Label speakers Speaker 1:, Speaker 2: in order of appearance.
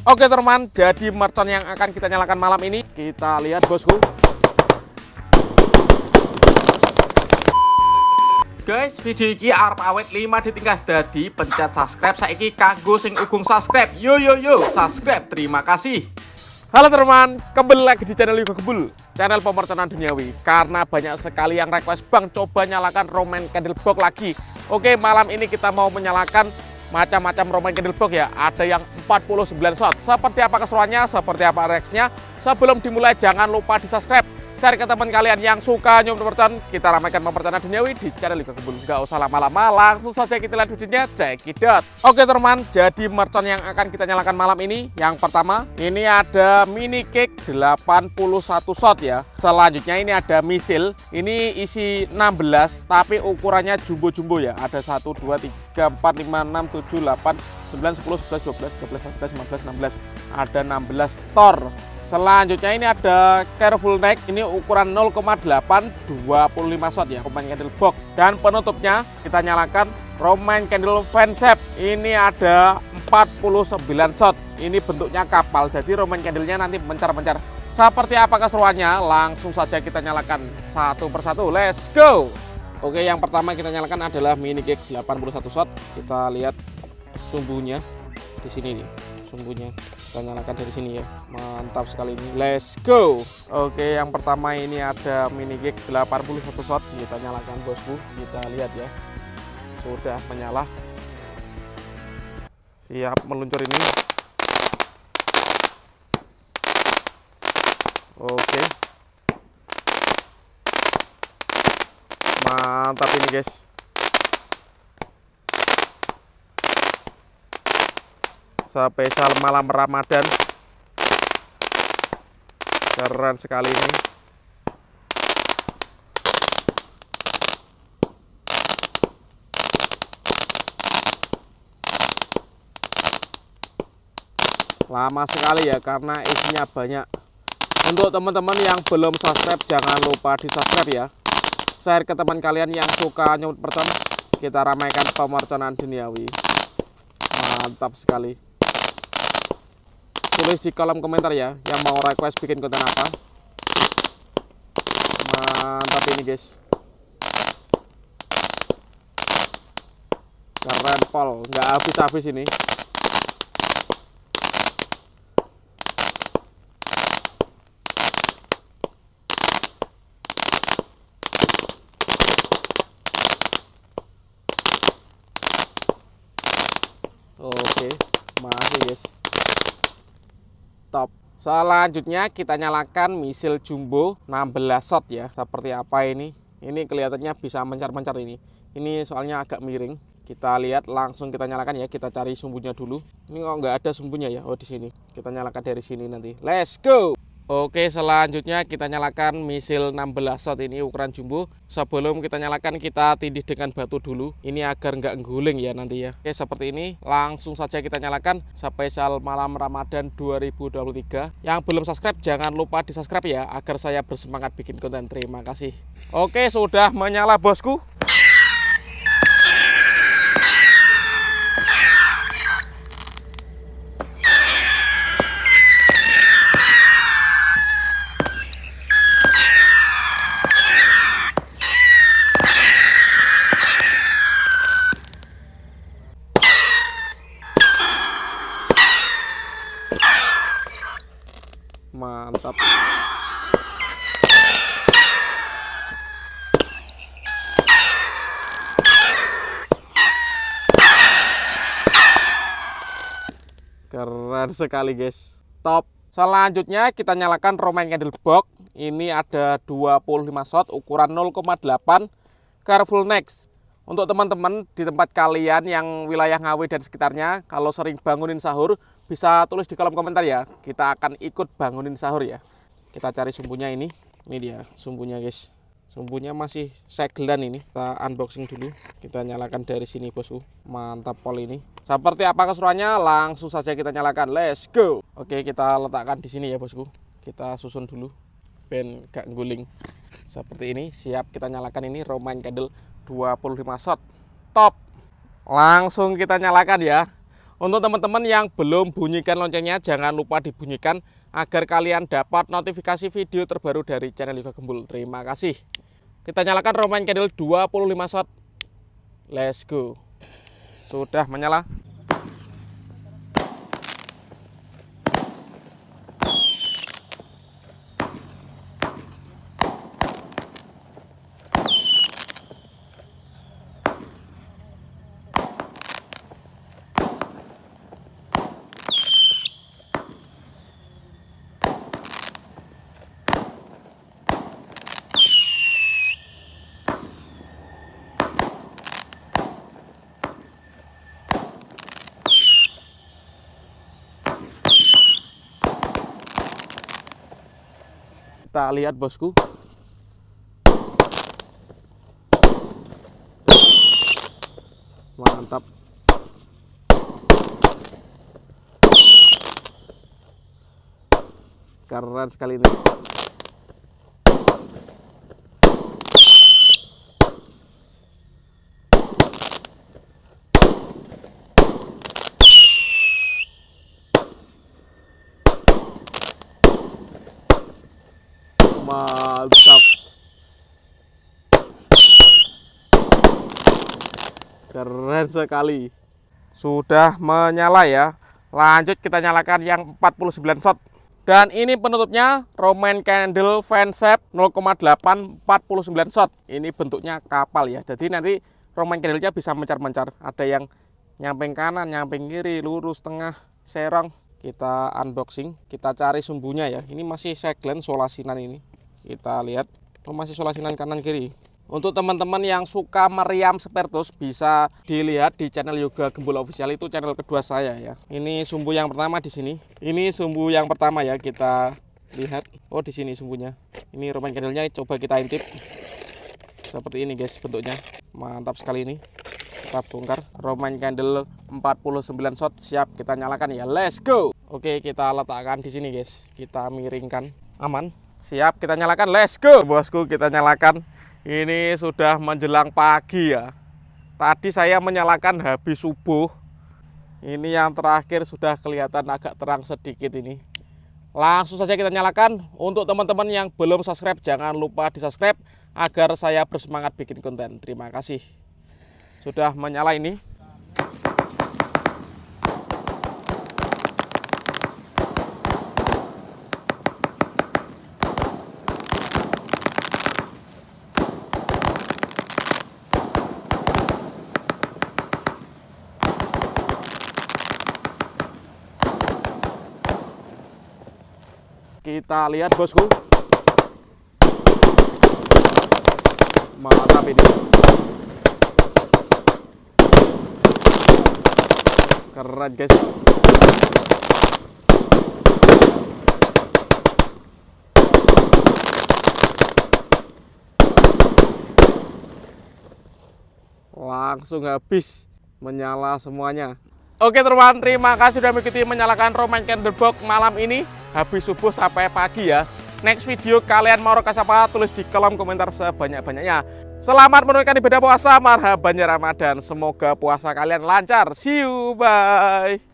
Speaker 1: Oke teman, jadi mercon yang akan kita nyalakan malam ini, kita lihat bosku. Guys, video ini arep awet 5 ditingkas, dadi pencet subscribe saiki kanggo sing ugung subscribe. Yo subscribe, terima kasih. Halo teman, kembali lagi di channel Yoga Gebul, channel pemerconan duniawi. Karena banyak sekali yang request, Bang coba nyalakan Roman Candle Box lagi. Oke, malam ini kita mau menyalakan macam-macam Roman Candle Box ya. Ada yang 49 shot. Seperti apa keseruannya, seperti apa reaksinya. Sebelum dimulai jangan lupa di subscribe, share ke teman kalian yang suka nyum mercon. Kita ramaikan pemerconan duniawi di channel Yoga Gebul. Gak usah lama-lama, langsung saja kita lihat videonya, cekidot. Oke teman, jadi mercon yang akan kita nyalakan malam ini, yang pertama ini ada mini cake 81 shot ya. Selanjutnya ini ada misil, ini isi 16 tapi ukurannya jumbo-jumbo ya. Ada 1 2 3 4 5 6 7 8 9 10 11 12 13 14 15 16. Ada 16 tor. Selanjutnya ini ada Careful Next, ini ukuran 0,8 25 shot ya, Roman Candle Box. Dan penutupnya kita nyalakan Roman Candle Fan Shape, ini ada 49 shot. Ini bentuknya kapal, jadi Roman Candle-nya nanti mencar-mencar. Seperti apa keseruannya? Langsung saja kita nyalakan satu persatu, let's go. Oke, yang pertama kita nyalakan adalah mini cake 81 shot. Kita lihat sumbunya di sini nih, sumbunya kita nyalakan dari sini ya, mantap sekali ini, let's go. Oke, yang pertama ini ada mini cake 81 shot, kita nyalakan bosku. Kita lihat ya, sudah menyala, siap meluncur ini. Oke, mantap ini guys. Spesial malam Ramadan, keren sekali ini. Lama sekali ya karena isinya banyak. Untuk teman-teman yang belum subscribe jangan lupa di subscribe ya. Share ke teman kalian yang suka nyumut mercon. Kita ramaikan pemerconan duniawi. Mantap sekali. Tulis di kolom komentar ya yang mau request bikin konten apa. Mantap ini guys, keren pol, nggak habis-habis ini. Oke, masih guys, top. Selanjutnya kita nyalakan misil jumbo 16 shot ya. Seperti apa ini? Ini kelihatannya bisa mencar-mencar ini. Ini soalnya agak miring. Kita lihat, langsung kita nyalakan ya. Kita cari sumbunya dulu. Ini kok nggak ada sumbunya ya? Oh, di sini. Kita nyalakan dari sini nanti. Let's go. Oke, selanjutnya kita nyalakan misil 16 shot, ini ukuran jumbo. Sebelum kita nyalakan kita tindih dengan batu dulu, ini agar nggak guling ya nanti ya. Oke, seperti ini. Langsung saja kita nyalakan spesial malam Ramadan 2023. Yang belum subscribe jangan lupa di subscribe ya, agar saya bersemangat bikin konten. Terima kasih. Oke, sudah menyala bosku. Mantap. Keren sekali guys, top. Selanjutnya kita nyalakan Roman Candle Box. Ini ada 25 shot, ukuran 0,8 Careful Next. Untuk teman-teman di tempat kalian yang wilayah Ngawi dan sekitarnya, kalau sering bangunin sahur, bisa tulis di kolom komentar ya. Kita akan ikut bangunin sahur ya. Kita cari sumbunya ini. Ini dia sumbunya guys. Sumbunya masih segelan ini. Kita unboxing dulu. Kita nyalakan dari sini bosku. Mantap pol ini. Seperti apa keseruannya? Langsung saja kita nyalakan. Let's go. Oke, kita letakkan di sini ya bosku. Kita susun dulu. Ben gak guling. Seperti ini. Siap kita nyalakan ini Roman Candle 25 shot. Top. Langsung kita nyalakan ya. Untuk teman-teman yang belum bunyikan loncengnya, jangan lupa dibunyikan agar kalian dapat notifikasi video terbaru dari channel Yoga Gembul. Terima kasih. Kita nyalakan Roman candle 25 shot. Let's go. Sudah menyala. Kita lihat bosku. Mantap. Keren sekali ini. Mantap. Keren sekali. Sudah menyala ya. Lanjut kita nyalakan yang 49 shot. Dan ini penutupnya Roman candle fan shape 0,8 49 shot. Ini bentuknya kapal ya. Jadi nanti Roman candle-nya bisa mencar-mencar. Ada yang nyamping kanan, nyamping kiri, lurus, tengah, serong. Kita unboxing, kita cari sumbunya ya. Ini masih seglen solasinan ini. Kita lihat, oh masih solasinan kanan kiri. Untuk teman-teman yang suka meriam Spertus bisa dilihat di channel Yoga Gembul Official, itu channel kedua saya ya. Ini sumbu yang pertama di sini. Ini sumbu yang pertama ya, kita lihat. Oh di sini sumbunya. Ini Roman candle-nya, coba kita intip. Seperti ini guys bentuknya. Mantap sekali ini. Kita bongkar. Roman candle 49 shot siap kita nyalakan ya. Let's go. Oke, kita letakkan di sini guys. Kita miringkan. Aman. Siap kita nyalakan, let's go bosku. Kita nyalakan, ini sudah menjelang pagi ya. Tadi saya menyalakan habis subuh. Ini yang terakhir sudah kelihatan agak terang sedikit ini. Langsung saja kita nyalakan. Untuk teman-teman yang belum subscribe, jangan lupa di subscribe agar saya bersemangat bikin konten. Terima kasih. Sudah menyala ini. Kita lihat bosku. Mantap ini. Keren guys. Langsung habis menyala semuanya. Oke teman, terima kasih sudah mengikuti menyalakan Roman candle box malam ini. Habis subuh sampai pagi ya. Next video kalian mau rekas apa? Tulis di kolom komentar sebanyak-banyaknya. Selamat menunaikan ibadah puasa, marhaban ya Ramadan. Semoga puasa kalian lancar. See you, bye.